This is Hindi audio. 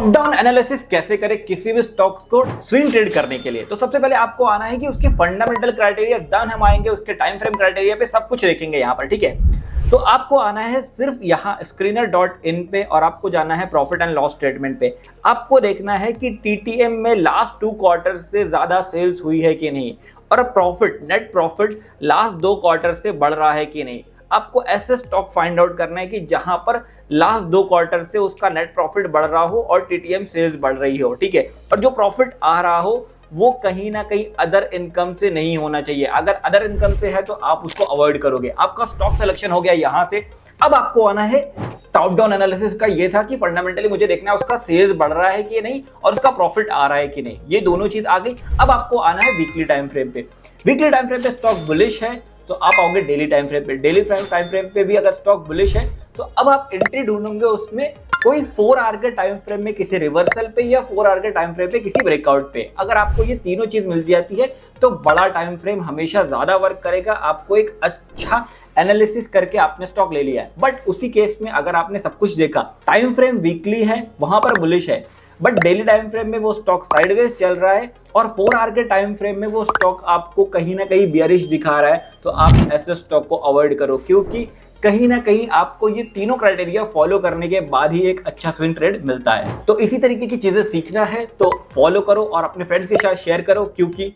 टॉप डाउन एनालिसिस कैसे करें किसी भी स्टॉक्स को स्विंग ट्रेड करने के लिए। तो सबसे पहले आपको आना है कि उसके फंडामेंटल क्राइटेरिया, देन हम आएंगे उसके टाइम फ्रेम क्राइटेरिया पे, सब कुछ देखेंगे यहाँ पर, ठीक है। तो आपको आना है सिर्फ यहाँ screener.in पे और आपको जाना है प्रॉफिट एंड लॉस स्टेटमेंट पे। आपको देखना है कि टीटीएम में लास्ट 2 क्वार्टर से ज्यादा सेल्स हुई है कि नहीं, और profit, net profit last 2 quarter से बढ़ रहा है कि नहीं। आपको ऐसे स्टॉक फाइंड आउट करना है कि जहां पर लास्ट 2 क्वार्टर से उसका नेट प्रॉफिट बढ़ रहा हो और टीटीएम सेल्स बढ़ रही हो, ठीक है। और जो प्रॉफिट आ रहा हो वो कहीं ना कहीं अदर इनकम से नहीं होना चाहिए। अगर अदर इनकम से है तो आप उसको अवॉइड करोगे। आपका स्टॉक सिलेक्शन हो गया यहां से। अब आपको आना है टॉप डाउन एनालिसिस का ये था कि फंडामेंटली मुझे देखना है उसका सेल्स बढ़ रहा है कि नहीं और उसका प्रॉफिट आ रहा है कि नहीं। ये दोनों चीज आ गई। अब आपको आना है वीकली टाइम फ्रेम पे। वीकली टाइम फ्रेम पे स्टॉक बुलिश है तो आप आओगे डेली टाइम फ्रेम पे। डेली टाइम फ्रेम पे भी अगर स्टॉक बुलिश है तो अब आप एंट्री ढूंढोगे उसमें कोई 4 आवर के टाइम फ्रेम में किसी रिवर्सल पे या 4 आवर के टाइम फ्रेम पे किसी ब्रेकआउट पे। अगर आपको ये तीनों चीज मिल जाती है तो बड़ा टाइम फ्रेम हमेशा ज्यादा वर्क करेगा। आपको एक अच्छा एनालिसिस करके आपने स्टॉक ले लिया है। बट उसी केस में अगर आपने सब कुछ देखा, टाइम फ्रेम वीकली है वहां पर बुलिश है, बट डेली टाइम फ्रेम में वो स्टॉक साइडवेज चल रहा है और 4 आवर के टाइम फ्रेम में वो स्टॉक आपको कहीं ना कहीं बियरिश दिखा रहा है, तो आप ऐसे स्टॉक को अवॉइड करो। क्योंकि कहीं ना कहीं आपको ये तीनों क्राइटेरिया फॉलो करने के बाद ही एक अच्छा स्विंग ट्रेड मिलता है। तो इसी तरीके की चीजें सीखना है तो फॉलो करो और अपने फ्रेंड्स के साथ शेयर करो, क्योंकि